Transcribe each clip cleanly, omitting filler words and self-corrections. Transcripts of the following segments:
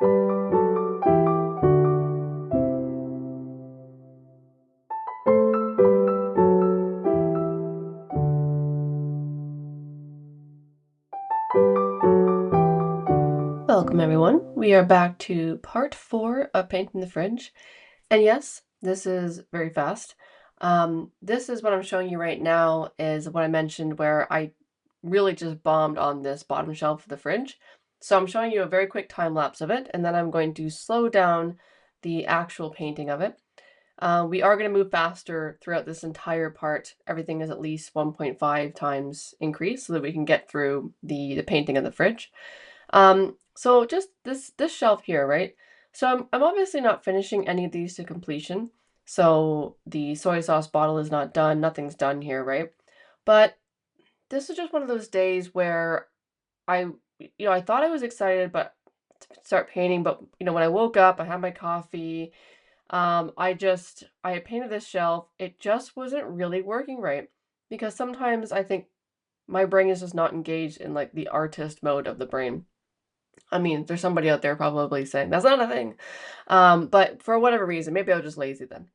Welcome everyone. We are back to part 4 of painting the fridge. And yes, this is very fast. This is what I'm showing you right now is what I mentioned where I really just bombed on this bottom shelf of the fridge. So I'm showing you a very quick time lapse of it, and then I'm going to slow down the actual painting of it. We are going to move faster throughout this entire part. Everything is at least 1.5 times increase so that we can get through the painting of the fridge. So just this shelf here, right? So I'm obviously not finishing any of these to completion. So the soy sauce bottle is not done, nothing's done here, right? But this is just one of those days where I, I thought I was excited, but to start painting, but when I woke up, I had my coffee, I had painted this shelf. It just wasn't really working right because sometimes I think my brain is just not engaged in like the artist mode of the brain. I mean, there's somebody out there probably saying that's not a thing. But for whatever reason, maybe I was just lazy then.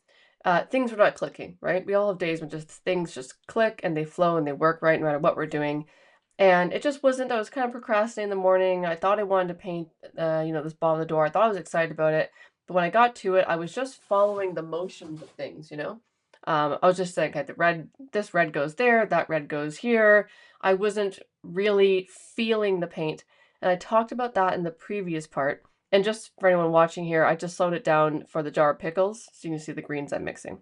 Things were not clicking, right? We all have days when just things just click and they flow and they work right no matter what we're doing. And it just wasn't, I was kind of procrastinating in the morning. I thought I wanted to paint, this ball on the door. I thought I was excited about it. But when I got to it, I was just following the motions of things. I was just saying, okay, this red goes there, that red goes here. I wasn't really feeling the paint. And I talked about that in the previous part. And just for anyone watching here, I just slowed it down for the jar of pickles so you can see the greens I'm mixing.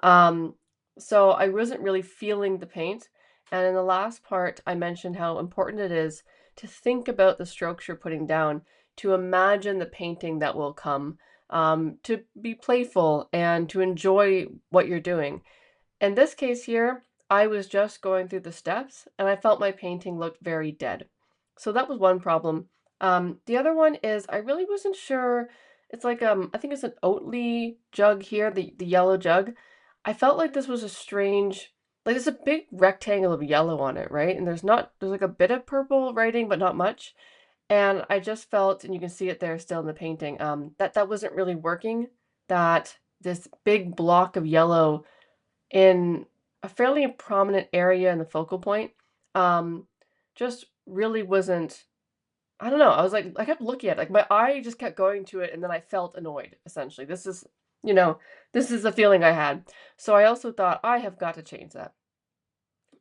Um, so I wasn't really feeling the paint. And in the last part, I mentioned how important it is to think about the strokes you're putting down, to imagine the painting that will come, to be playful and to enjoy what you're doing. In this case here, I was just going through the steps and I felt my painting looked very dead. So that was one problem. The other one is I really wasn't sure. It's like I think it's an Oatly jug here, the yellow jug. I felt like this was a strange, like there's a big rectangle of yellow on it, right? And there's like a bit of purple writing, but not much. And I just felt, and you can see it there still in the painting, that wasn't really working. That this big block of yellow in a fairly prominent area in the focal point, um, just really wasn't, I don't know, I was like, I kept looking at it, like my eye just kept going to it and then I felt annoyed, essentially. You know, this is the feeling I had. So I also thought I have got to change that.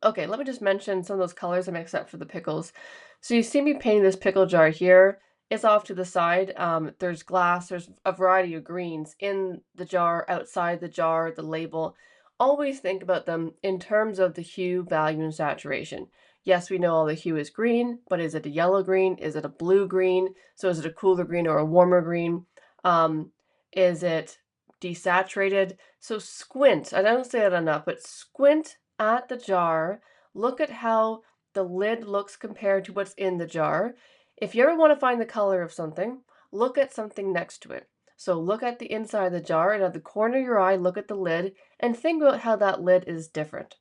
Okay, let me just mention some of those colors I mixed up for the pickles. So you see me painting this pickle jar here. It's off to the side. There's glass, there's a variety of greens in the jar, outside the jar, the label. Always think about them in terms of the hue, value, and saturation. Yes, we know all the hue is green, but is it a yellow green? Is it a blue green? So is it a cooler green or a warmer green? Um, is it desaturated? So squint, I don't say that enough, but squint at the jar, look at how the lid looks compared to what's in the jar. If you ever want to find the color of something, look at something next to it. So look at the inside of the jar and at the corner of your eye, look at the lid and think about how that lid is different.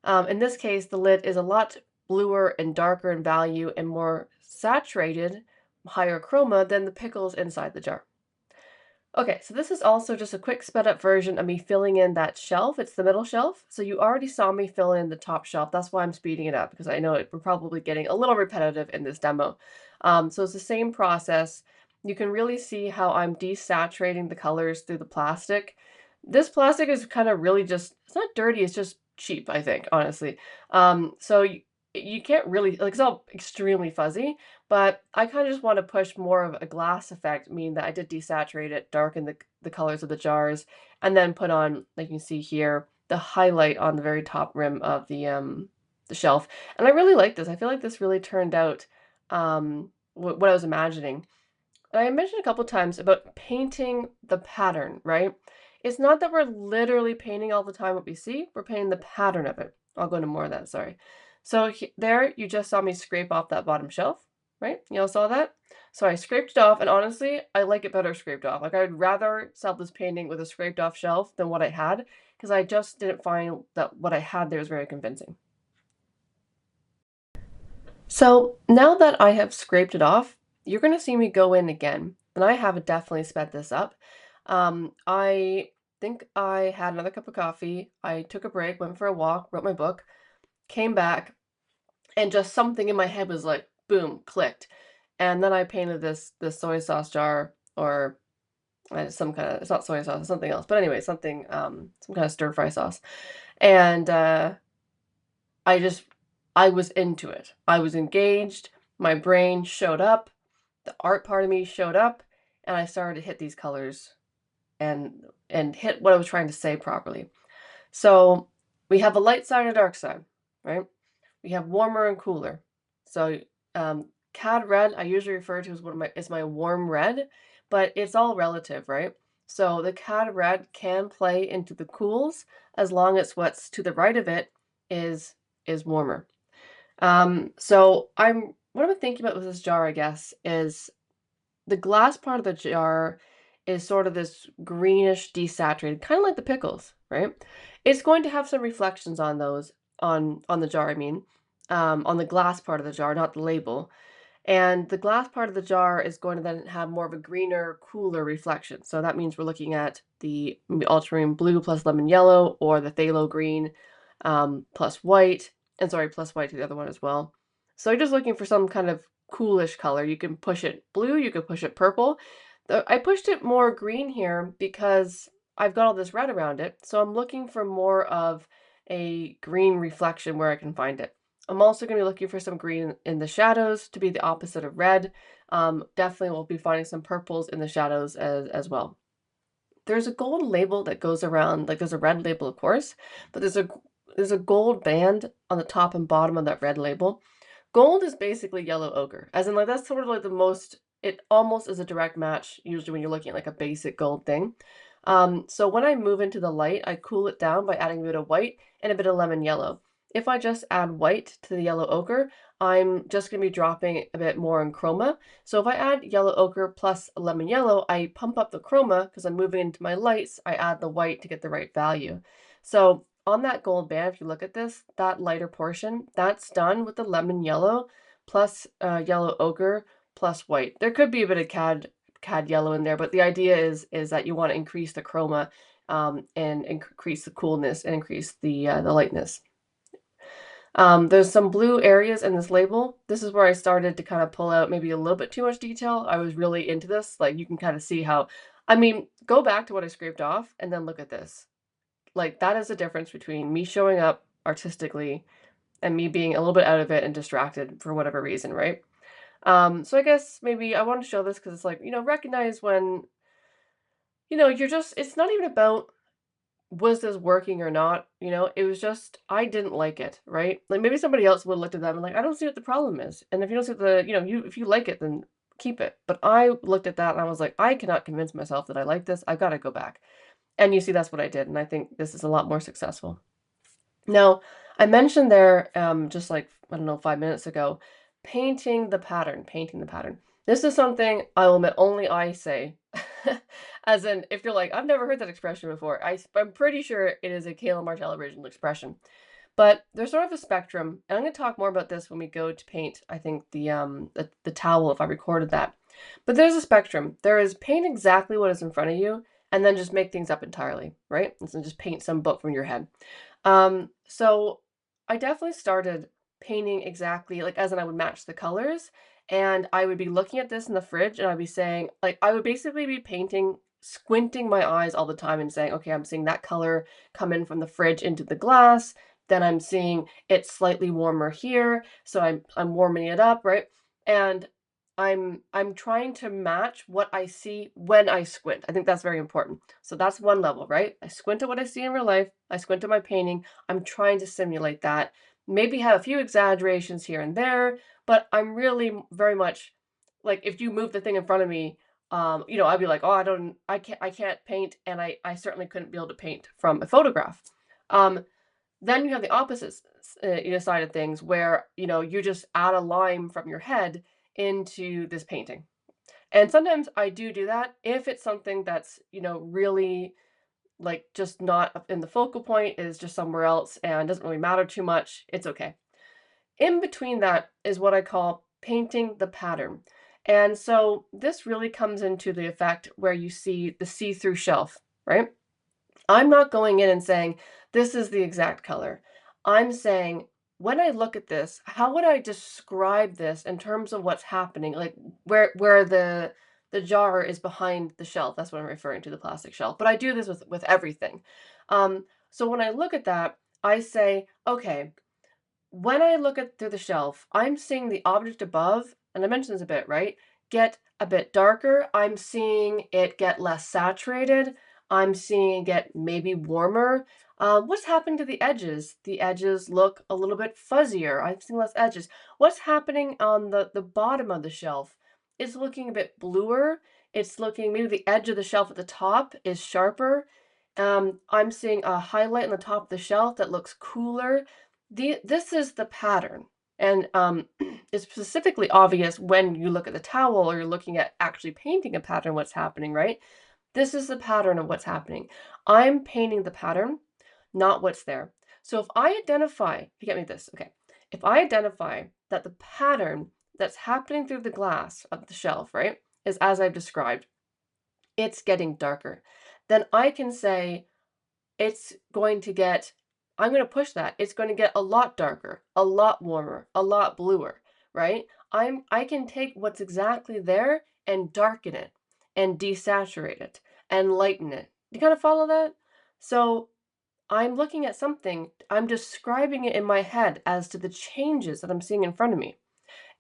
In this case, the lid is a lot bluer and darker in value and more saturated, higher chroma than the pickles inside the jar. Okay, so this is also just a quick sped up version of me filling in that shelf. It's the middle shelf. So you already saw me fill in the top shelf. That's why I'm speeding it up because I know we're probably getting a little repetitive in this demo. So it's the same process. You can really see how I'm desaturating the colors through the plastic. This plastic is kind of really just, it's not dirty, it's just cheap, I think, honestly. So you can't really, like, it's all extremely fuzzy. But I kind of just want to push more of a glass effect, meaning that I did desaturate it, darken the colors of the jars, and then put on, like you can see here, the highlight on the very top rim of the shelf. And I really like this. I feel like this really turned out what I was imagining. And I mentioned a couple times about painting the pattern, right? It's not that we're literally painting all the time what we see, we're painting the pattern of it. I'll go into more of that, sorry. So there, you just saw me scrape off that bottom shelf, right? You all saw that? So I scraped it off, and honestly, I like it better scraped off. Like, I'd rather sell this painting with a scraped off shelf than what I had, because I just didn't find that what I had there was very convincing. So now that I have scraped it off, you're gonna see me go in again, and I have definitely sped this up. I think I had another cup of coffee, I took a break, went for a walk, wrote my book, came back, and just something in my head was like, boom, clicked. And then I painted this soy sauce jar or some kind of, it's not soy sauce, it's something else. But anyway, something some kind of stir fry sauce. And I just I was into it. I was engaged, my brain showed up, the art part of me showed up, and I started to hit these colors and hit what I was trying to say properly. So we have a light side and a dark side, right? We have warmer and cooler. So cad red I usually refer to as one of my is my warm red, but it's all relative, right? So the cad red can play into the cools as long as what's to the right of it is warmer. So I'm what I'm thinking about with this jar, I guess, is the glass part of the jar is sort of this greenish desaturated, kind of like the pickles, right? It's going to have some reflections on those on the jar, I mean, on the glass part of the jar, not the label. And the glass part of the jar is going to then have more of a greener, cooler reflection. So that means we're looking at the maybe ultramarine blue plus lemon yellow or the phthalo green plus white, and sorry, plus white to the other one as well. So you're just looking for some kind of coolish color. You can push it blue, you can push it purple. I pushed it more green here because I've got all this red around it. So I'm looking for more of a green reflection where I can find it. I'm also going to be looking for some green in the shadows to be the opposite of red. Definitely we'll be finding some purples in the shadows as well. There's a gold label that goes around, like there's a red label, of course, but there's a gold band on the top and bottom of that red label. Gold is basically yellow ochre, as in like that's sort of like the most, it almost is a direct match usually when you're looking at like a basic gold thing. So when I move into the light, I cool it down by adding a bit of white and a bit of lemon yellow. If I just add white to the yellow ochre, I'm just going to be dropping a bit more in chroma. So if I add yellow ochre plus lemon yellow, I pump up the chroma because I'm moving into my lights. I add the white to get the right value. So on that gold band, if you look at this, that lighter portion, that's done with the lemon yellow plus yellow ochre plus white. There could be a bit of cad yellow in there, but the idea is that you want to increase the chroma and increase the coolness and increase the lightness. There's some blue areas in this label. This is where I started to kind of pull out maybe a little bit too much detail. I was really into this. Like you can kind of see how, I mean, go back to what I scraped off and then look at this. Like that is the difference between me showing up artistically and me being a little bit out of it and distracted for whatever reason, right? So I guess maybe I want to show this because it's like, recognize when, you're just, it's not even about was this working or not? It was just I didn't like it, right? Like maybe somebody else would have looked at them and like, I don't see what the problem is. And if you don't see the, you if you like it, then keep it. But I looked at that and I was like, I cannot convince myself that I like this. I've got to go back. And you see, that's what I did. And I think this is a lot more successful. Now, I mentioned there, just like, I don't know, 5 minutes ago, painting the pattern. This is something I will admit only I say. As in, if you're like, I've never heard that expression before, I'm pretty sure it is a Kayla Martell original expression. But there's sort of a spectrum, and I'm going to talk more about this when we go to paint, I think, the towel, if I recorded that. But there's a spectrum. There is paint exactly what is in front of you, and then just make things up entirely, right? And so just paint some book from your head. So I definitely started painting exactly like as in I would match the colors and I would be looking at this in the fridge and I'd be saying like I would basically be painting squinting my eyes all the time and saying, okay, I'm seeing that color come in from the fridge into the glass. Then I'm seeing it slightly warmer here. So I'm warming it up, right? And I'm trying to match what I see when I squint. I think that's very important. So that's one level, right? I squint at what I see in real life. I squint at my painting. I'm trying to simulate that. Maybe have a few exaggerations here and there, but I'm really very much like if you move the thing in front of me, I'd be like, oh, I can't paint, and I certainly couldn't be able to paint from a photograph. Then you have the opposite side of things where, you just add a line from your head into this painting. And sometimes I do that if it's something that's, really like just not in the focal point, is just somewhere else and doesn't really matter too much. It's okay. In between that is what I call painting the pattern. And so this really comes into the effect where you see the see-through shelf, right? I'm not going in and saying, this is the exact color. I'm saying, when I look at this, how would I describe this in terms of what's happening? Like where the jar is behind the shelf. That's what I'm referring to, the plastic shelf. But I do this with everything. So when I look at that, I say, okay, when I look at through the shelf, I'm seeing the object above, and I mentioned this a bit, right? Get a bit darker. I'm seeing it get less saturated. I'm seeing it get maybe warmer. What's happening to the edges? The edges look a little bit fuzzier. I'm seeing less edges. What's happening on the bottom of the shelf? It's looking a bit bluer. It's looking, maybe the edge of the shelf at the top is sharper. I'm seeing a highlight on the top of the shelf that looks cooler. This is the pattern, and it's specifically obvious when you look at the towel or you're looking at actually painting a pattern, what's happening, right? This is the pattern of what's happening. I'm painting the pattern, not what's there. So if I identify, if you get me this, okay, if I identify that the pattern that's happening through the glass of the shelf, right, is as I've described, it's getting darker, then I can say, it's going to get, I'm going to push that. It's going to get a lot darker, a lot warmer, a lot bluer, right? I can take what's exactly there and darken it and desaturate it and lighten it. You kind of follow that? So I'm looking at something, I'm describing it in my head as to the changes that I'm seeing in front of me.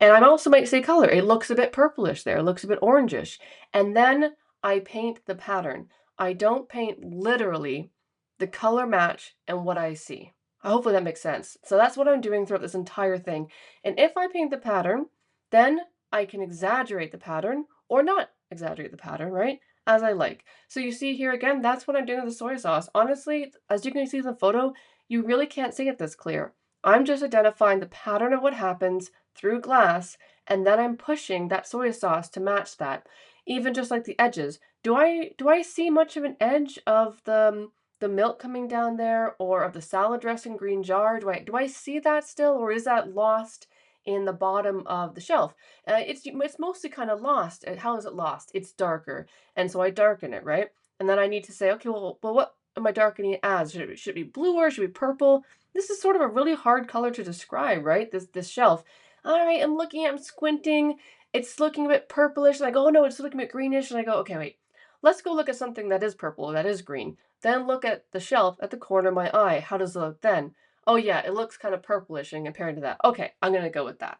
And I also might say color. It looks a bit purplish there. It looks a bit orangish. And then I paint the pattern. I don't paint literally the color match and what I see. Hopefully that makes sense. So that's what I'm doing throughout this entire thing. And if I paint the pattern, then I can exaggerate the pattern or not exaggerate the pattern, right? As I like. So you see here again, that's what I'm doing with the soy sauce. Honestly, as you can see in the photo, you really can't see it this clear. I'm just identifying the pattern of what happens through glass, and then I'm pushing that soy sauce to match that. Even just like the edges. Do I see much of an edge of the milk coming down there, or of the salad dressing green jar? Do I see that still, or is that lost in the bottom of the shelf? It's mostly kind of lost. How is it lost? It's darker, and so I darken it, right? And then I need to say, okay, well, what am I darkening it as? Should it be bluer? Should it be purple? This is sort of a really hard color to describe, right? This shelf. All right, I'm squinting. It's looking a bit purplish. And I go, oh no, it's looking a bit greenish. And I go, okay, wait. Let's go look at something that is purple, that is green. Then look at the shelf at the corner of my eye. How does it look then? Oh yeah, it looks kind of purplish in compared to that. Okay, I'm gonna go with that.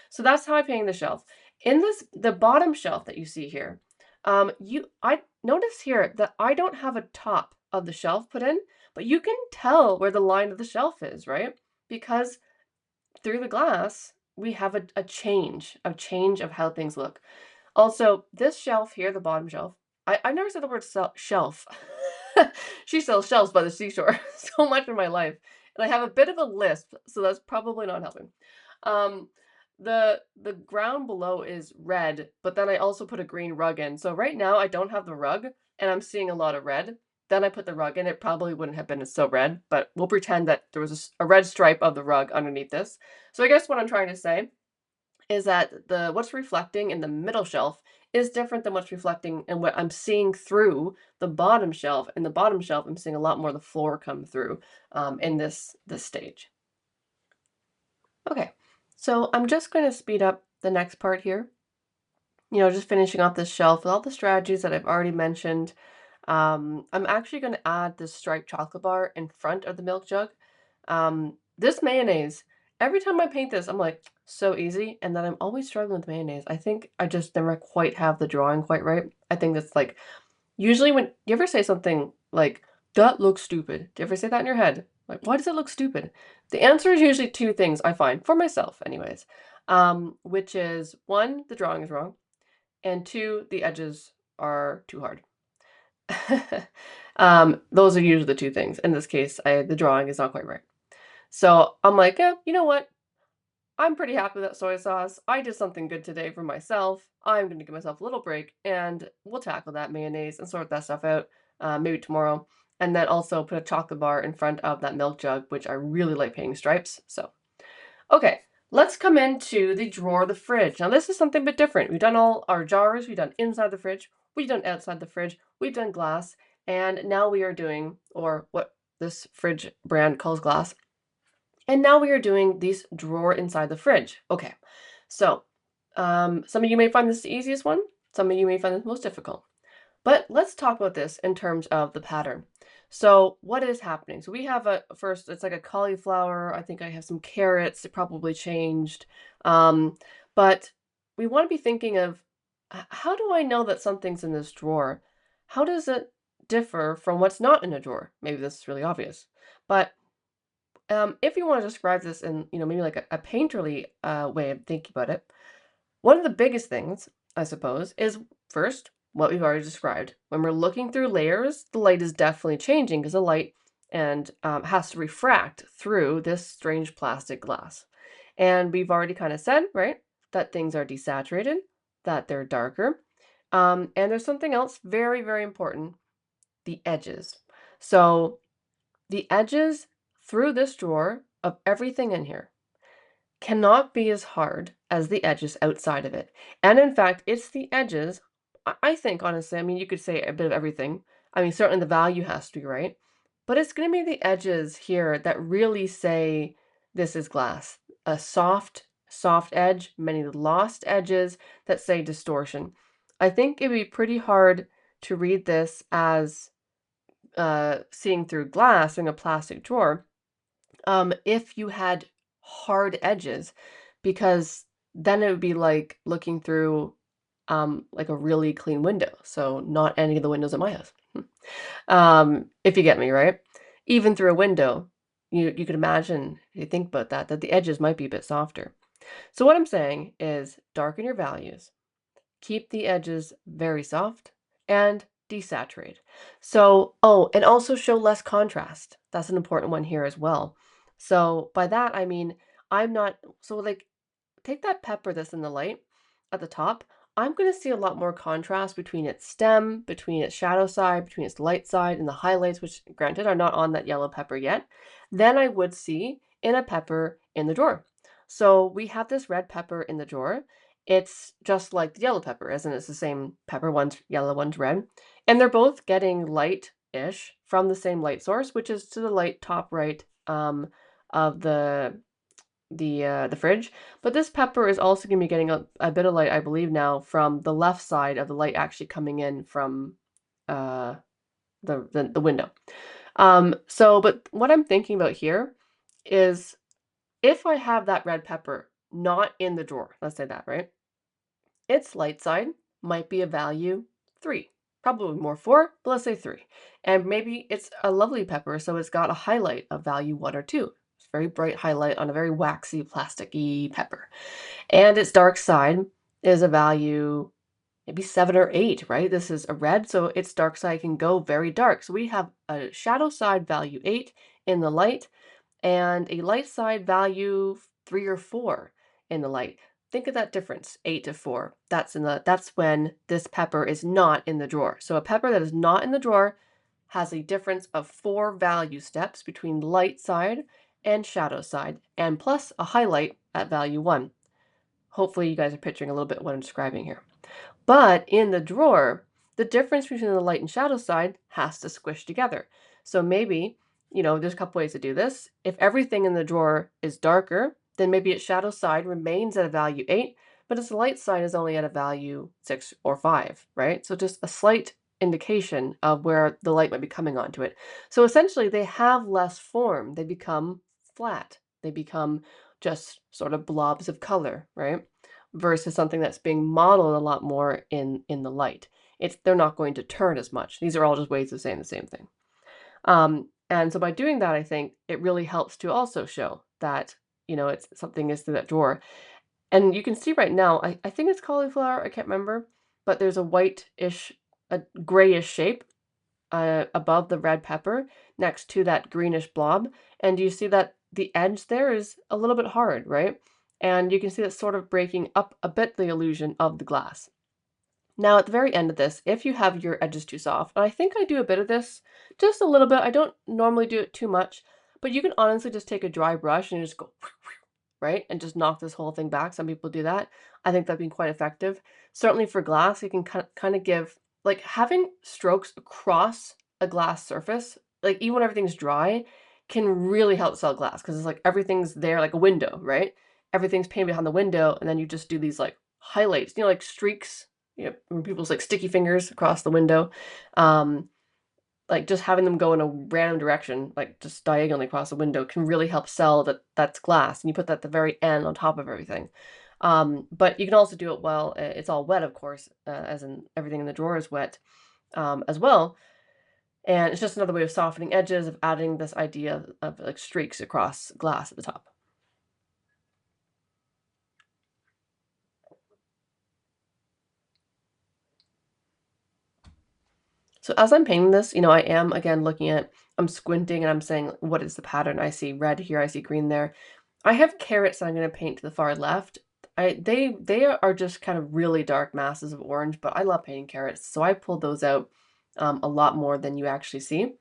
So that's how I paint the shelf. In the bottom shelf that you see here, I notice here that I don't have a top of the shelf put in, but you can tell where the line of the shelf is, right? Because through the glass, we have a change of how things look. Also, this shelf here, the bottom shelf, I never said the word shelf. She sells shelves by the seashore so much in my life. And I have a bit of a lisp, so that's probably not helping. Um, the ground below is red, but then I also put a green rug in. So right now I don't have the rug and I'm seeing a lot of red. Then I put the rug in. It probably wouldn't have been so red, but we'll pretend that there was a red stripe of the rug underneath this. So I guess what I'm trying to say is that the what's reflecting in the middle shelf is different than what's reflecting and what I'm seeing through the bottom shelf. In the bottom shelf, I'm seeing a lot more of the floor come through in this stage. Okay, so I'm just going to speed up the next part here. Just finishing off this shelf with all the strategies that I've already mentioned. I'm actually going to add this striped chocolate bar in front of the milk jug. This mayonnaise, every time I paint this, I'm like, so easy. And then I'm always struggling with mayonnaise. I think I just never quite have the drawing quite right. I think that's like, usually when you ever say something like, that looks stupid. Do you ever say that in your head? Like, why does it look stupid? The answer is usually two things I find, for myself anyways, which is one, the drawing is wrong, and two, the edges are too hard. Those are usually the two things. In this case, the drawing is not quite right. So I'm like, yeah, you know what? I'm pretty happy with that soy sauce. I did something good today for myself. I'm going to give myself a little break and we'll tackle that mayonnaise and sort that stuff out maybe tomorrow. And then also put a chocolate bar in front of that milk jug, which I really like painting stripes. So, okay. Let's come into the drawer of the fridge. Now, this is something a bit different. We've done all our jars, we've done inside the fridge, we've done outside the fridge, we've done glass, and now we are doing, or what this fridge brand calls glass, and now we are doing these drawer inside the fridge. Okay, so some of you may find this the easiest one, some of you may find this most difficult. But let's talk about this in terms of the pattern. So what is happening? So we have first, it's like a cauliflower. I think I have some carrots. It probably changed. Um, but we want to be thinking of how do I know that something's in this drawer? How does it differ from what's not in a drawer? Maybe this is really obvious. But if you want to describe this in, maybe like a painterly way of thinking about it, one of the biggest things, I suppose, is first what we've already described. When we're looking through layers, the light is definitely changing because the light and has to refract through this strange plastic glass. And we've already kind of said, right, that things are desaturated, that they're darker. And there's something else very, very important, the edges. So the edges through this drawer of everything in here cannot be as hard as the edges outside of it. And in fact, it's the edges, I think, honestly, I mean, you could say a bit of everything. I mean, certainly the value has to be right, but it's going to be the edges here that really say this is glass. A soft, soft edge, many lost edges that say distortion. I think it'd be pretty hard to read this as seeing through glass in a plastic drawer if you had hard edges, because then it would be like looking through like a really clean window. So not any of the windows in my house. If you get me, right? Even through a window, you could imagine, if you think about that, that the edges might be a bit softer. So what I'm saying is darken your values, keep the edges very soft, and desaturate. So, oh, and also show less contrast. That's an important one here as well. So by that, I mean, I'm not, so like take that pepper that's in the light at the top. I'm going to see a lot more contrast between its stem, between its shadow side, between its light side, and the highlights, which granted are not on that yellow pepper yet, than I would see in a pepper in the drawer. So we have this red pepper in the drawer. It's just like the yellow pepper, isn't it? It's the same pepper, one's yellow, one's red. And they're both getting light-ish from the same light source, which is to the light top right of the fridge. But this pepper is also going to be getting a bit of light, I believe now, from the left side of the light actually coming in from uh, the window. But what I'm thinking about here is if I have that red pepper not in the drawer, let's say that, right? Its light side might be a value 3, probably more 4, but let's say 3. And maybe it's a lovely pepper, so it's got a highlight of value 1 or 2. It's a very bright highlight on a very waxy, plasticky pepper. And its dark side is a value maybe 7 or 8, right? This is a red, so its dark side can go very dark. So we have a shadow side value 8 in the light and a light side value 3 or 4 in the light. Think of that difference, 8 to 4. That's when this pepper is not in the drawer. So a pepper that is not in the drawer has a difference of 4 value steps between light side and shadow side, and plus a highlight at value 1. Hopefully you guys are picturing a little bit what I'm describing here. But in the drawer, the difference between the light and shadow side has to squish together. So maybe, there's a couple ways to do this. If everything in the drawer is darker, then maybe its shadow side remains at a value 8, but its light side is only at a value 6 or 5, right? So just a slight indication of where the light might be coming onto it. So essentially they have less form. They become flat. They become just sort of blobs of color, right? Versus something that's being modeled a lot more in the light. They're not going to turn as much. These are all just ways of saying the same thing. And so by doing that, I think it really helps to also show that, it's something is through that drawer. And you can see right now, I think it's cauliflower, I can't remember, but there's a white-ish, a grayish shape above the red pepper next to that greenish blob. And you see that the edge there is a little bit hard, right? And you can see it's sort of breaking up a bit the illusion of the glass. Now at the very end of this, if you have your edges too soft, and I think I do a bit of this, just a little bit, I don't normally do it too much, but you can honestly just take a dry brush and just go right? And just knock this whole thing back. Some people do that. I think that'd be quite effective. Certainly for glass, you can kind of give like having strokes across a glass surface, like even when everything's dry, can really help sell glass because it's like everything's there like a window, right? Everything's painted behind the window, and then you just do these like highlights, like streaks, when people's like sticky fingers across the window. Um, like just having them go in a random direction, like just diagonally across the window, can really help sell that that's glass. And you put that at the very end on top of everything. But you can also do it while it's all wet, of course, as in everything in the drawer is wet as well. And it's just another way of softening edges, of adding this idea of like streaks across glass at the top. So as I'm painting this, I am again I'm squinting and I'm saying, what is the pattern? I see red here, I see green there. I have carrots that I'm going to paint to the far left. They are just kind of really dark masses of orange, but I love painting carrots, so I pulled those out a lot more than you actually see.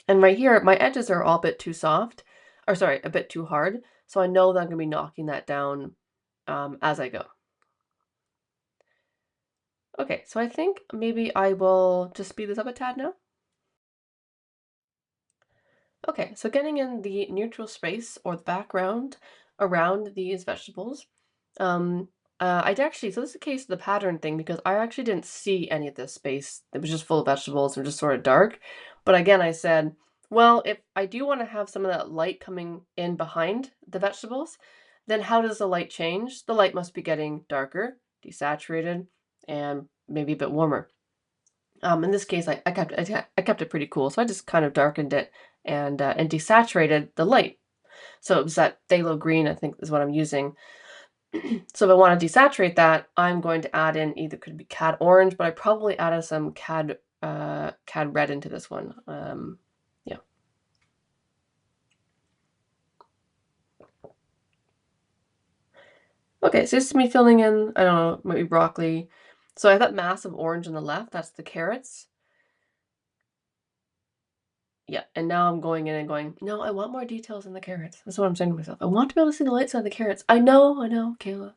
And right here, my edges are all a bit too soft, or sorry, a bit too hard. So I know that I'm going to be knocking that down as I go. Okay, so I think maybe I will just speed this up a tad now. Okay, so getting in the neutral space or the background around these vegetables. Um, I'd actually, so this is the case of the pattern thing because I actually didn't see any of this space. It was just full of vegetables and just sort of dark. But again, I said, well, if I do want to have some of that light coming in behind the vegetables, then how does the light change? The light must be getting darker, desaturated, and maybe a bit warmer. In this case, I kept it pretty cool, so I just kind of darkened it and desaturated the light. So it was that phthalo green, I think, is what I'm using. So if I want to desaturate that, I'm going to add in either could be cad orange, but I probably added some cad red into this one. Yeah. Okay, so this is me filling in, I don't know, maybe broccoli. So I have that mass of orange on the left, that's the carrots. Yeah, and now I'm going in and going, no, I want more details in the carrots. That's what I'm saying to myself. I want to be able to see the light side of the carrots. I know, Kayla.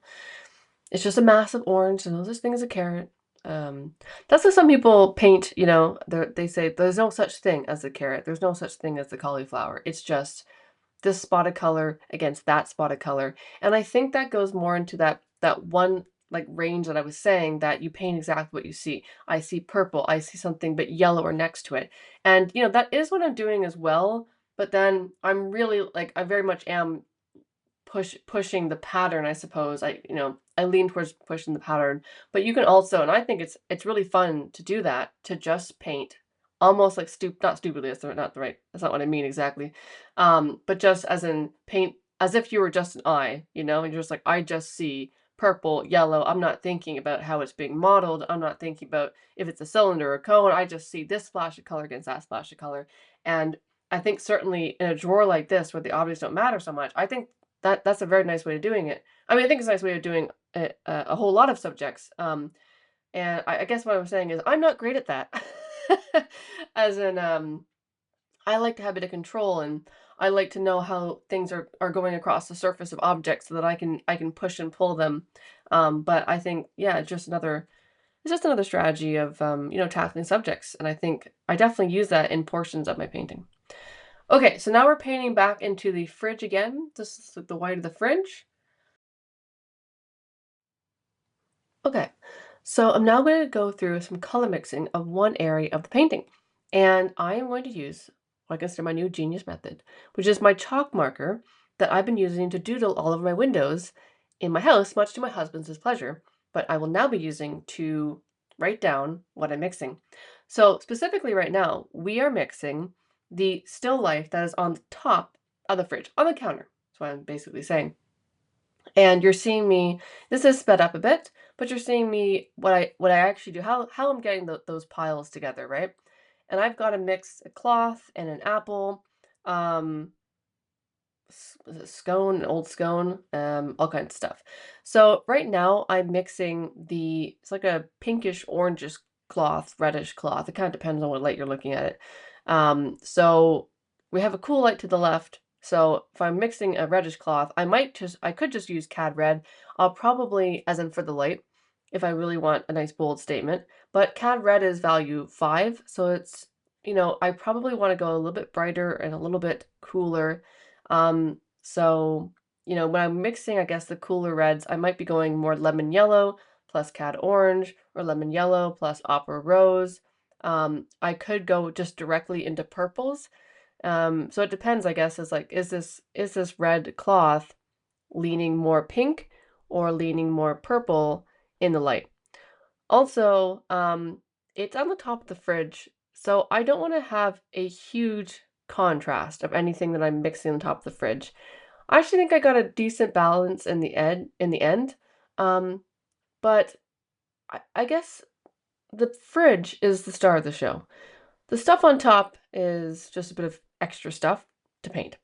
It's just a massive orange, and no such thing as a carrot. That's how some people paint, they say there's no such thing as a carrot. There's no such thing as the cauliflower. It's just this spot of color against that spot of color. And I think that goes more into that one like range that I was saying that you paint exactly what you see. I see purple, I see something but yellower next to it. And that is what I'm doing as well, but then I'm really like I very much am pushing the pattern, I suppose. I lean towards pushing the pattern, but you can also, and I think it's really fun to do that, to just paint almost like not stupidly, that's not what I mean exactly. But just as in paint as if you were just an eye, and you're just like, I just see purple, yellow. I'm not thinking about how it's being modeled. I'm not thinking about if it's a cylinder or a cone. I just see this splash of color against that splash of color. And I think certainly in a drawer like this where the objects don't matter so much, I think that's a very nice way of doing it. I mean, I think it's a nice way of doing a whole lot of subjects. And I guess what I'm saying is I'm not great at that. As in, I like to have a bit of control, and I like to know how things are going across the surface of objects so that I can push and pull them. But I think, yeah, it's just another strategy of tackling subjects, and I think I definitely use that in portions of my painting. Okay, so now we're painting back into the fridge again. This is the white of the fridge. Okay, so I'm now going to go through some color mixing of one area of the painting. And I am going to use what I consider my new genius method, which is my chalk marker that I've been using to doodle all over my windows in my house, much to my husband's displeasure. But I will now be using to write down what I'm mixing. So specifically right now, we are mixing the still life that is on the top of the fridge, on the counter. That's what I'm basically saying. And you're seeing me, this is sped up a bit, but you're seeing me what I actually do, how I'm getting those piles together, right? And I've got to mix a cloth and an apple, um, was it scone, an old scone, all kinds of stuff. So right now I'm mixing it's like a pinkish orangish cloth, reddish cloth. It kind of depends on what light you're looking at it. So we have a cool light to the left, So if I'm mixing a reddish cloth, I could just use cad red. I'll probably, as in for the light, if I really want a nice bold statement, but cad red is value 5, so it's, I probably want to go a little bit brighter and a little bit cooler. So, when I'm mixing, I guess the cooler reds, I might be going more lemon yellow plus cad orange or lemon yellow plus opera rose. I could go just directly into purples. So it depends, I guess, is like, is this red cloth leaning more pink or leaning more purple in the light? Also, it's on the top of the fridge, so I don't want to have a huge contrast of anything that I'm mixing on top of the fridge. I actually think I got a decent balance in the end. Um, but I guess the fridge is the star of the show. The stuff on top is just a bit of extra stuff to paint.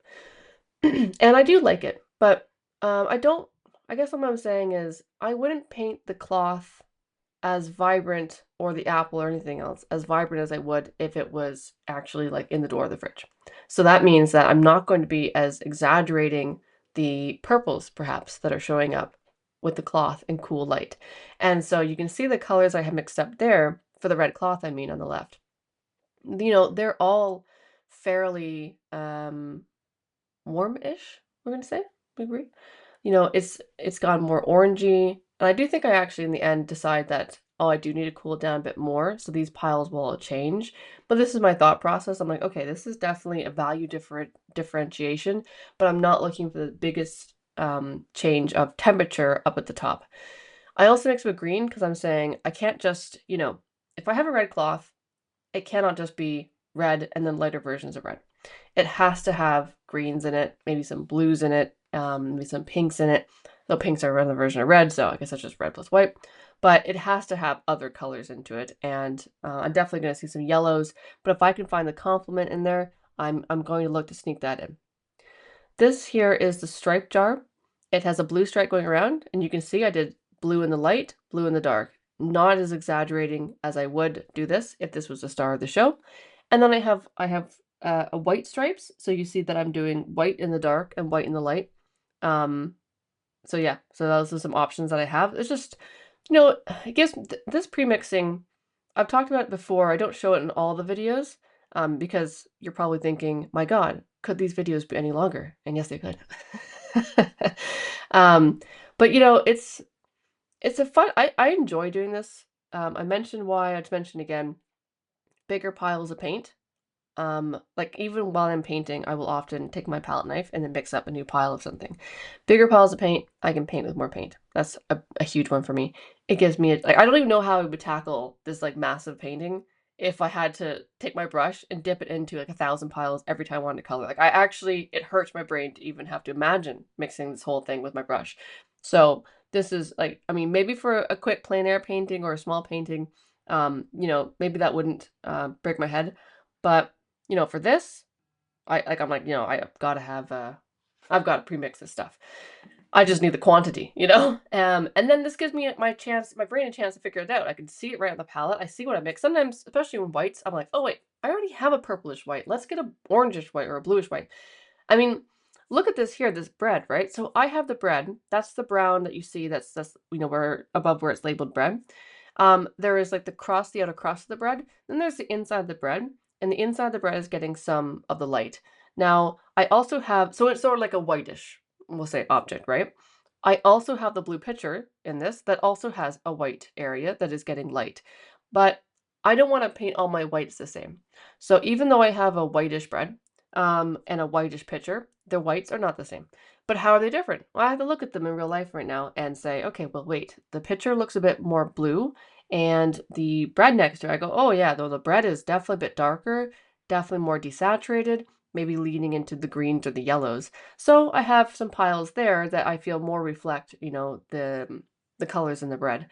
And I do like it, but I don't. I guess what I'm saying is I wouldn't paint the cloth as vibrant or the apple or anything else as vibrant as I would if it was actually like in the door of the fridge. So that means that I'm not going to be as exaggerating the purples perhaps that are showing up with the cloth in cool light. And so you can see the colors I have mixed up there for the red cloth, I mean, on the left. They're all fairly warm-ish, we're gonna say. We agree? It's gone more orangey. And I do think I actually in the end decide that, oh, I do need to cool it down a bit more, so these piles will all change. But this is my thought process. I'm like, okay, this is definitely a value differentiation, but I'm not looking for the biggest change of temperature up at the top. I also mix with green because I'm saying I can't just, if I have a red cloth, it cannot just be red and then lighter versions of red. It has to have greens in it, maybe some blues in it, maybe some pinks in it. Though pinks are another version of red, so I guess that's just red plus white. But it has to have other colors into it, and I'm definitely going to see some yellows. But if I can find the complement in there, I'm going to look to sneak that in. This here is the stripe jar. It has a blue stripe going around, and you can see I did blue in the light, blue in the dark. Not as exaggerating as I would do this if this was the star of the show. And then I have a white stripes, so you see that I'm doing white in the dark and white in the light. Um, so yeah, so those are some options that I have. It's just, it gives this pre-mixing. I've talked about it before. I don't show it in all the videos, because you're probably thinking, my God, could these videos be any longer? And yes, they could. um, but it's a fun. I enjoy doing this. I mentioned why. I just mentioned again, bigger piles of paint. Like even while I'm painting, I will often take my palette knife and then mix up a new pile of something. Bigger piles of paint, I can paint with more paint. That's a huge one for me. It gives me like I don't even know how I would tackle this like massive painting if I had to take my brush and dip it into like 1,000 piles every time I wanted to color. Like it hurts my brain to even have to imagine mixing this whole thing with my brush. So this is like, I mean, maybe for a quick plein air painting or a small painting, maybe that wouldn't break my head. But for this, I'm like, I've got to have I've got to pre-mix this stuff. I just need the quantity. And then this gives me my brain a chance to figure it out. I can see it right on the palette. I see what I mix. Sometimes, especially when whites, I'm like, oh wait, I already have a purplish white. Let's get a orangish white or a bluish white. I mean, look at this here, this bread, right? So I have the bread. That's the brown that you see. That's where above where it's labeled bread. There is like the outer crust of the bread. Then there's the inside of the bread, and the inside of the bread is getting some of the light. Now, I also have, so it's sort of like a whitish, we'll say, object, right? I also have the blue pitcher in this that also has a white area that is getting light. But I don't want to paint all my whites the same. So even though I have a whitish bread, and a whitish pitcher, the whites are not the same. But how are they different? Well, I have to look at them in real life right now and say, okay, well, wait, the pitcher looks a bit more blue, and the bread next to it, I go, oh yeah, though the bread is definitely a bit darker, definitely more desaturated, maybe leaning into the greens or the yellows. So I have some piles there that I feel more reflect, the colors in the bread.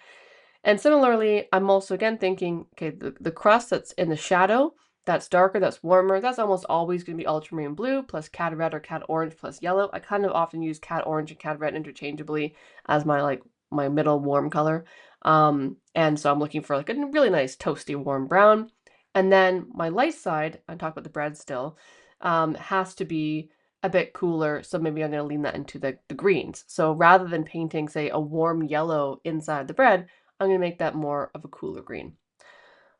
And similarly, I'm also again thinking, okay, the crust that's in the shadow, that's darker, that's warmer, that's almost always going to be ultramarine blue plus cad red or cad orange plus yellow. I kind of often use cad orange and cad red interchangeably as my middle warm color. And so I'm looking for like a really nice toasty warm brown. And then my light side, I talk about the bread still, has to be a bit cooler, so maybe I'm gonna lean that into the greens. So rather than painting, say, a warm yellow inside the bread, I'm gonna make that more of a cooler green.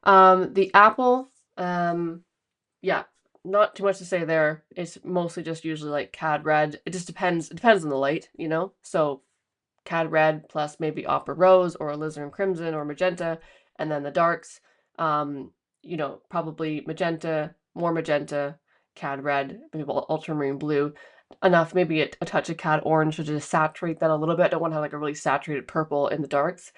The apple, yeah, not too much to say there. It's mostly just usually like cad red. It depends on the light, you know? So cad red plus maybe opera rose or alizarin crimson or magenta, and then the darks, um, probably magenta, cad red, maybe ultramarine blue, enough, maybe a touch of cad orange to just saturate that a little bit. I don't want to have like a really saturated purple in the darks.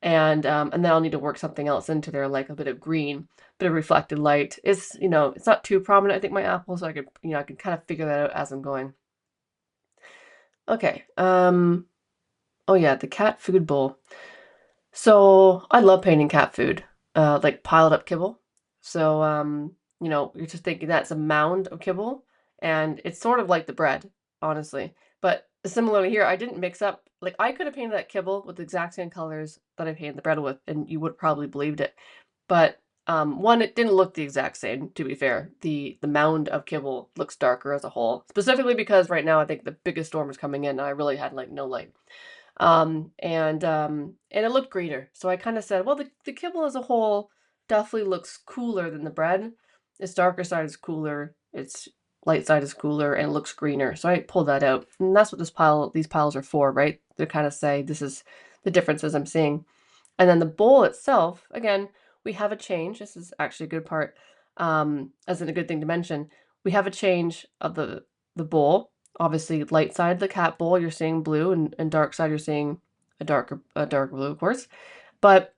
And then I'll need to work something else into there, like a bit of green, bit of reflected light. It's not too prominent, I think, my apple, so I can kind of figure that out as I'm going. Okay. Oh yeah, the cat food bowl. So I love painting cat food, like piled up kibble. So you're just thinking that's a mound of kibble, and it's sort of like the bread, honestly. But similarly here, I didn't mix up. Like I could have painted that kibble with the exact same colors that I painted the bread with, and you would probably believed it. But one, it didn't look the exact same. To be fair, the mound of kibble looks darker as a whole, specifically because right now I think the biggest storm is coming in, and I really had like no light. And it looked greener. So I kind of said, well, the kibble as a whole definitely looks cooler than the bread. Its darker side is cooler, its light side is cooler, and it looks greener. So I pulled that out. And that's what these piles are for, right? To kind of say this is the differences I'm seeing. And then the bowl itself, again, we have a change. This is actually a good part, as in a good thing to mention. We have a change of the bowl. Obviously, light side, the cat bowl, you're seeing blue, and dark side, you're seeing a dark blue, of course. But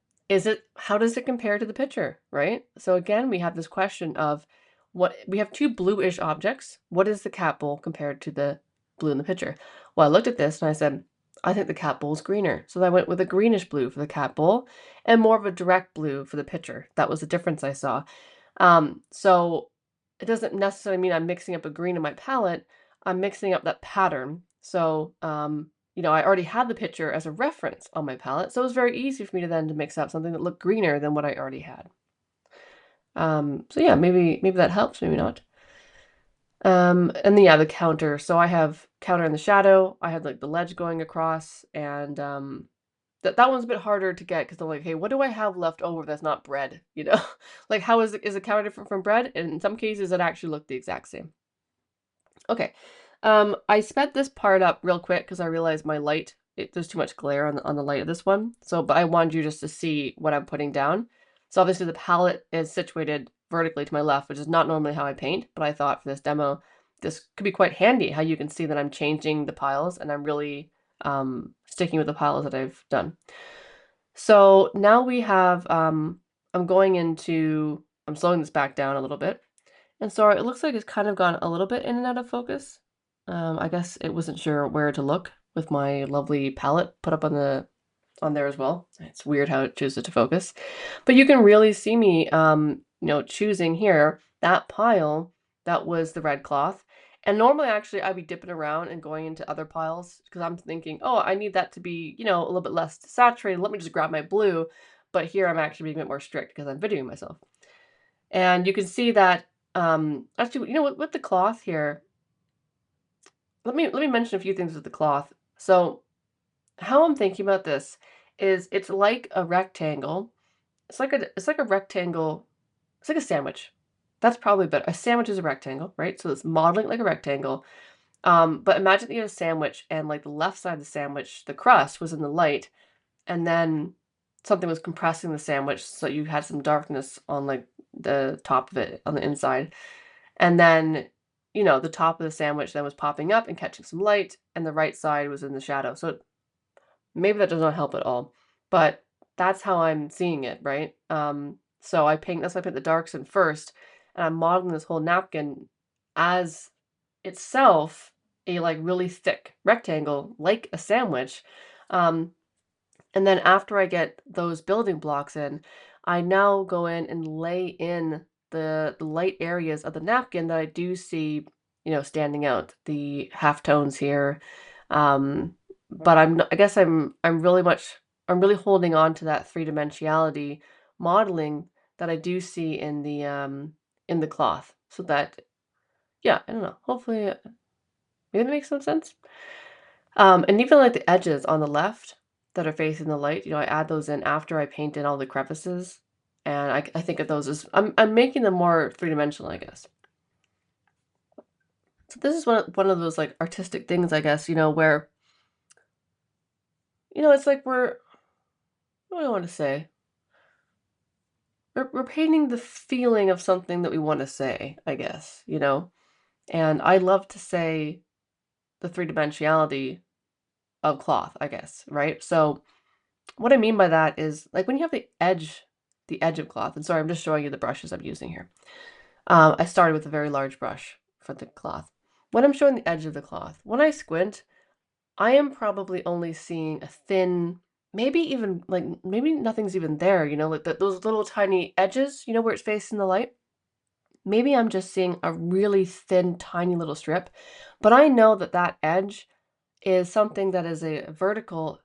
how does it compare to the picture, right? So again, we have this question of we have two bluish objects. What is the cat bowl compared to the blue in the picture? Well, I looked at this and I said, I think the cat bowl is greener. So I went with a greenish blue for the cat bowl and more of a direct blue for the picture. That was the difference I saw. So it doesn't necessarily mean I'm mixing up a green in my palette. I'm mixing up that pattern. So, I already had the picture as a reference on my palette, so it was very easy for me to then to mix up something that looked greener than what I already had. So yeah, maybe that helps, maybe not. And then yeah, the counter. So I have counter in the shadow. I had like the ledge going across, and that one's a bit harder to get because I'm like, hey, what do I have left over that's not bread? Like how is the counter different from bread? And in some cases, it actually looked the exact same. Okay. I sped this part up real quick because I realized there's too much glare on the light of this one. So, but I wanted you just to see what I'm putting down. So obviously the palette is situated vertically to my left, which is not normally how I paint, but I thought for this demo, this could be quite handy, how you can see that I'm changing the piles and I'm really sticking with the piles that I've done. So now we have, I'm slowing this back down a little bit. And so it looks like it's kind of gone a little bit in and out of focus. I guess it wasn't sure where to look with my lovely palette put up on there as well. It's weird how it chooses to focus. But you can really see me choosing here that pile that was the red cloth. And normally actually I'd be dipping around and going into other piles because I'm thinking, oh, I need that to be, a little bit less saturated. Let me just grab my blue. But here I'm actually being a bit more strict because I'm videoing myself. And you can see that actually, with the cloth here, let me mention a few things with the cloth. So how I'm thinking about this is it's like a rectangle. It's like a rectangle. It's like a sandwich. That's probably better. A sandwich is a rectangle, right? So it's modeling like a rectangle. But imagine that you have a sandwich and like the left side of the sandwich, the crust was in the light, and then something was compressing the sandwich so you had some darkness on like the top of it on the inside. And then, the top of the sandwich then was popping up and catching some light, and the right side was in the shadow. So maybe that does not help at all, but that's how I'm seeing it, right? So that's why I paint the darks in first, and I'm modeling this whole napkin as itself a like really thick rectangle, like a sandwich. Um, and then after I get those building blocks in, I now go in and lay in the light areas of the napkin that I do see, standing out, the half tones here. But I guess I'm really holding on to that three-dimensionality modeling that I do see in the cloth. So that, yeah, I don't know. Hopefully, Maybe that makes some sense? And even like the edges on the left that are facing the light, I add those in after I paint in all the crevices. And I think of those as I'm making them more three-dimensional, I guess. So this is one of those like artistic things, I guess, where, it's like what do I want to say? We're painting the feeling of something that we want to say, I guess. And I love to say the three-dimensionality of cloth, I guess, right? So what I mean by that is like when you have the edge of cloth, and sorry, I'm just showing you the brushes I'm using here. I started with a very large brush for the cloth. When I'm showing the edge of the cloth, when I squint, I am probably only seeing a thin, maybe even like maybe nothing's even there, like those little tiny edges, where it's facing the light. Maybe I'm just seeing a really thin, tiny little strip, but I know that that edge is something that is a vertical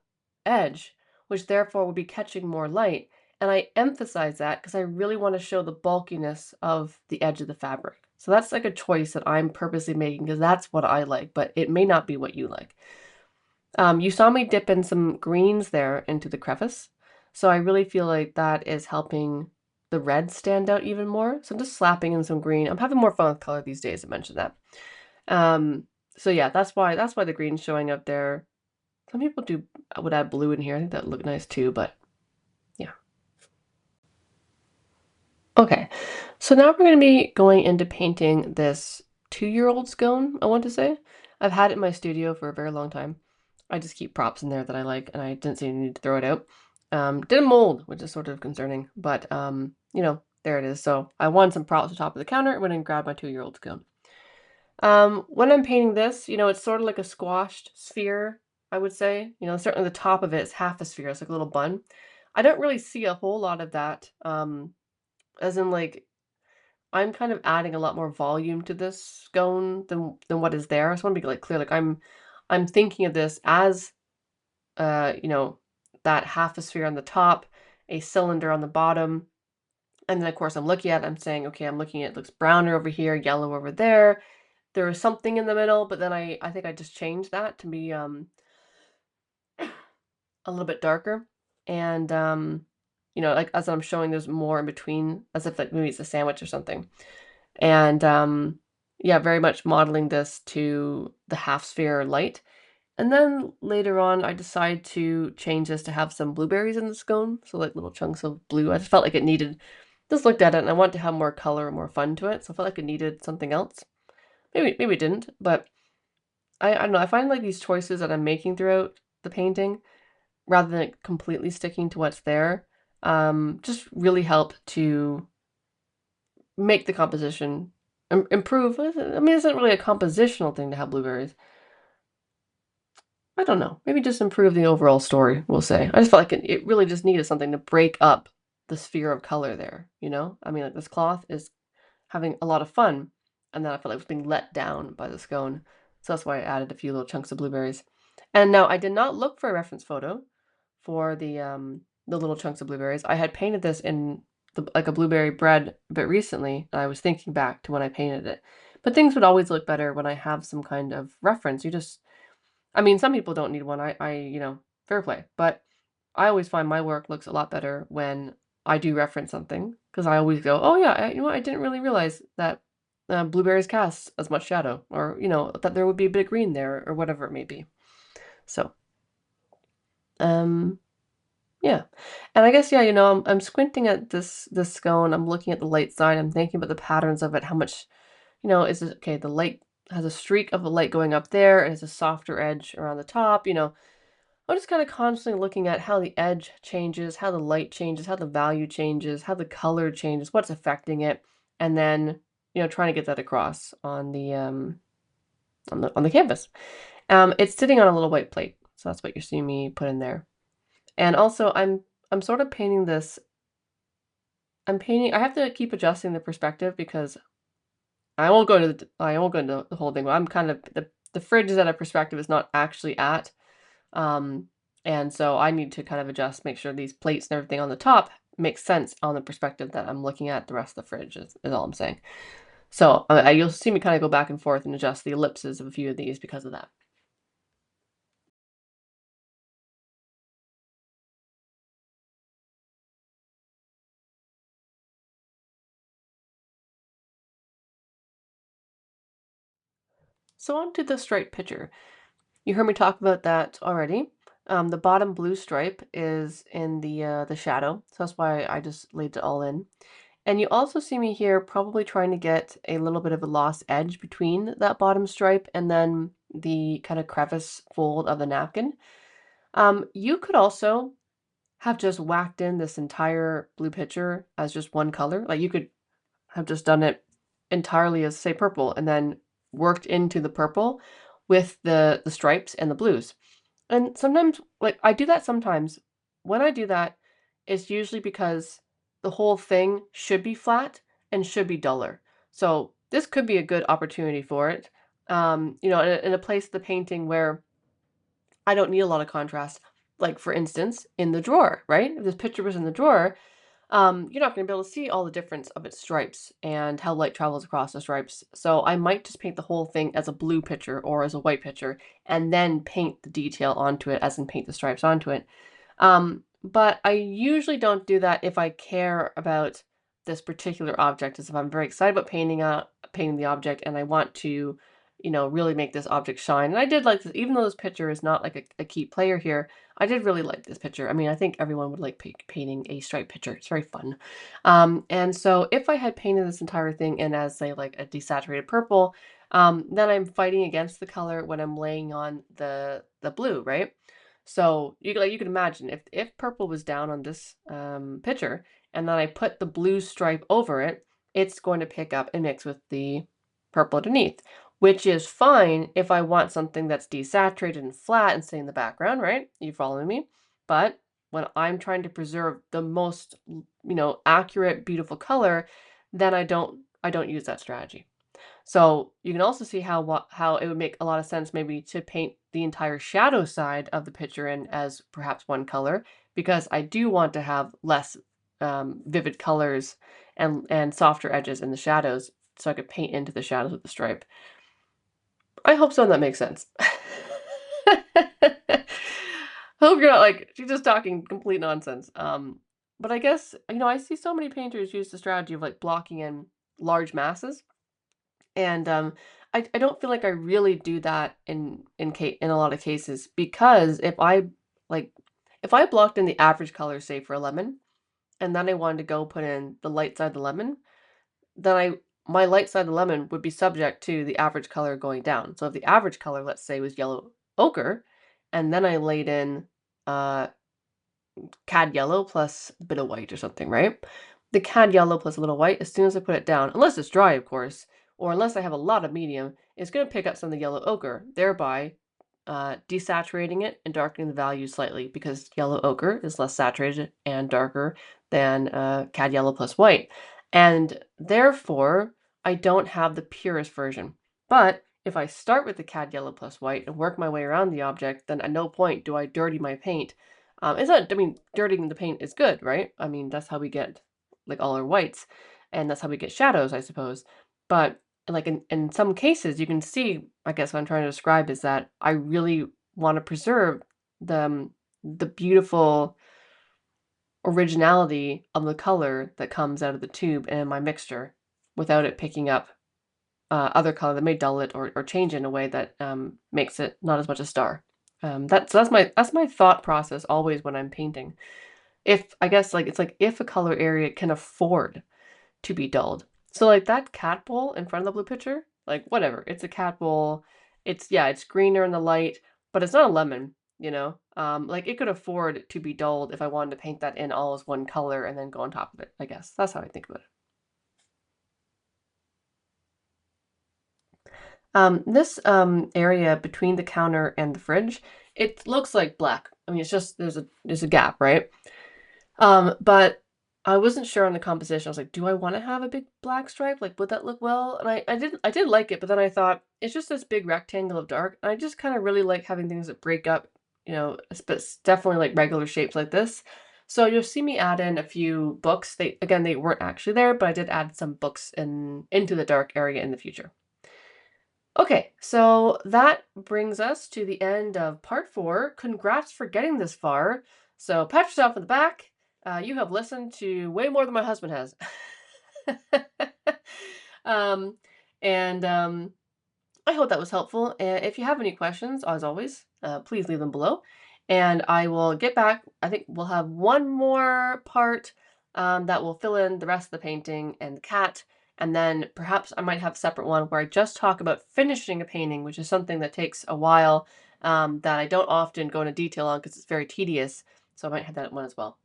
edge, which therefore would be catching more light. And I emphasize that because I really want to show the bulkiness of the edge of the fabric. So that's like a choice that I'm purposely making because that's what I like, but it may not be what you like. You saw me dip in some greens there into the crevice. So I really feel like that is helping the red stand out even more. So I'm just slapping in some green. I'm having more fun with color these days, I mentioned that. Um, so yeah, that's why the green's showing up there. Some people would add blue in here. I think that would look nice too, but yeah. Okay, so now we're going to be going into painting this 2-year-old scone, I want to say. I've had it in my studio for a very long time. I just keep props in there that I like, and I didn't see any need to throw it out. Didn't mold, which is sort of concerning, but there it is. So I wanted some props on top of the counter, went and grabbed my 2-year-old scone. When I'm painting this, it's sort of like a squashed sphere, I would say. Certainly the top of it is half a sphere. It's like a little bun. I don't really see a whole lot of that. As in like I'm kind of adding a lot more volume to this scone than what is there. I just want to be like clear. Like I'm thinking of this as uh, you know, that half a sphere on the top, a cylinder on the bottom. And then of course I'm looking at it, I'm saying, okay, I'm looking at it looks browner over here, yellow over there. There is something in the middle, but then I think I just changed that to be a little bit darker. And like as I'm showing there's more in between, as if like maybe it's a sandwich or something. And yeah, very much modeling this to the half sphere light. And then later on I decided to change this to have some blueberries in the scone. So like little chunks of blue. I just felt like it needed, just looked at it and I wanted to have more color and more fun to it. So I felt like it needed something else. Maybe it didn't, but I don't know. I find like these choices that I'm making throughout the painting, rather than like, completely sticking to what's there, just really help to make the composition improve. I mean, it's not really a compositional thing to have blueberries. I don't know. Maybe just improve the overall story, we'll say. I just felt like it really just needed something to break up the sphere of color there? I mean, like this cloth is having a lot of fun, and then I felt like it was being let down by the scone. So that's why I added a few little chunks of blueberries. And now I did not look for a reference photo for the little chunks of blueberries. I had painted this in like a blueberry bread a bit recently, and I was thinking back to when I painted it. But things would always look better when I have some kind of reference. I mean, some people don't need one. Fair play. But I always find my work looks a lot better when I do reference something because I always go, oh yeah, I didn't really realize that blueberries cast as much shadow, or that there would be a bit of green there, or whatever it may be. So, um, yeah, and I guess yeah, I'm squinting at this scone. I'm looking at the light side. I'm thinking about the patterns of it. How much, is it okay? The light has a streak of the light going up there. It has a softer edge around the top. I'm just kind of constantly looking at how the edge changes, how the light changes, how the value changes, how the color changes, what's affecting it, and then trying to get that across on the canvas. It's sitting on a little white plate, so that's what you're seeing me put in there. And also, I'm sort of painting this. I'm painting. I have to keep adjusting the perspective because I won't go into the whole thing. But I'm kind of the fridge is at a perspective is not actually at. Um, and so I need to kind of adjust, make sure these plates and everything on the top makes sense on the perspective that I'm looking at the rest of the fridge is all I'm saying. So you'll see me kind of go back and forth and adjust the ellipses of a few of these because of that. So on to the striped picture. You heard me talk about that already. The bottom blue stripe is in the shadow, so that's why I just laid it all in. And you also see me here probably trying to get a little bit of a lost edge between that bottom stripe and then the kind of crevice fold of the napkin. You could also have just whacked in this entire blue picture as just one color. Like you could have just done it entirely as, say, purple and then worked into the purple with the stripes and the blues. And sometimes, like, I do that sometimes. When I do that, it's usually because the whole thing should be flat and should be duller. So this could be a good opportunity for it. In a place of the painting where I don't need a lot of contrast. Like, for instance, in the drawer, right? If this picture was in the drawer, you're not going to be able to see all the difference of its stripes and how light travels across the stripes. So I might just paint the whole thing as a blue picture or as a white picture and then paint the detail onto it, as in paint the stripes onto it. But I usually don't do that if I care about this particular object, as if I'm very excited about painting the object and I want to, really make this object shine. And I did like this, even though this picture is not like a key player here, I did really like this picture. I mean, I think everyone would like painting a striped picture. It's very fun. And so if I had painted this entire thing in as, say, like a desaturated purple, then I'm fighting against the color when I'm laying on the blue, right? So you can imagine if purple was down on this picture and then I put the blue stripe over it, it's going to pick up and mix with the purple underneath, which is fine if I want something that's desaturated and flat and stay in the background, right? You following me? But when I'm trying to preserve the most, accurate, beautiful color, then I don't use that strategy. So you can also see how it would make a lot of sense maybe to paint the entire shadow side of the picture in as perhaps one color, because I do want to have less vivid colors and softer edges in the shadows, so I could paint into the shadows with the stripe. I hope so, and that makes sense. Hope you're not like she's just talking complete nonsense. But I guess I see so many painters use the strategy of like blocking in large masses. And, I don't feel like I really do that in a lot of cases, because like, if I blocked in the average color, say, for a lemon, and then I wanted to go put in the light side of the lemon, then my light side of the lemon would be subject to the average color going down. So if the average color, let's say, was yellow ochre, and then I laid in, uh cad yellow plus a bit of white or something, right? The cad yellow plus a little white, as soon as I put it down, unless it's dry, of course, or unless I have a lot of medium, it's going to pick up some of the yellow ochre, thereby desaturating it and darkening the value slightly, because yellow ochre is less saturated and darker than cad yellow plus white. And therefore, I don't have the purest version. But if I start with the cad yellow plus white and work my way around the object, then at no point do I dirty my paint. It's not, I mean, dirtying the paint is good, right? I mean, that's how we get like all our whites, and that's how we get shadows, I suppose. But like in some cases, you can see, I guess what I'm trying to describe is that I really want to preserve the beautiful originality of the color that comes out of the tube and in my mixture without it picking up other color that may dull it or change it in a way that makes it not as much a star. That's my thought process always when I'm painting. If I guess like it's like if a color area can afford to be dulled. So like that cat bowl in front of the blue picture, like whatever, it's a cat bowl. It's greener in the light, but it's not a lemon, you know? Like it could afford to be dulled if I wanted to paint that in all as one color and then go on top of it, I guess. That's how I think about it. This area between the counter and the fridge, it looks like black. I mean, it's just there's a gap, right? But I wasn't sure on the composition. I was like, do I want to have a big black stripe? Like, would that look well? And I did like it, but then I thought it's just this big rectangle of dark. And I just kind of really like having things that break up, but it's definitely like regular shapes like this. So you'll see me add in a few books. They weren't actually there, but I did add some books into the dark area in the future. Okay, so that brings us to the end of part 4. Congrats for getting this far. So pat yourself on the back. You have listened to way more than my husband has. um, and I hope that was helpful. If you have any questions, as always, please leave them below. And I will get back. I think we'll have one more part that will fill in the rest of the painting and the cat. And then perhaps I might have a separate one where I just talk about finishing a painting, which is something that takes a while that I don't often go into detail on because it's very tedious. So I might have that one as well.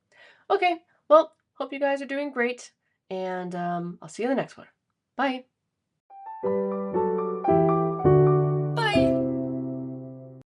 Okay, well, hope you guys are doing great. And I'll see you in the next one. Bye.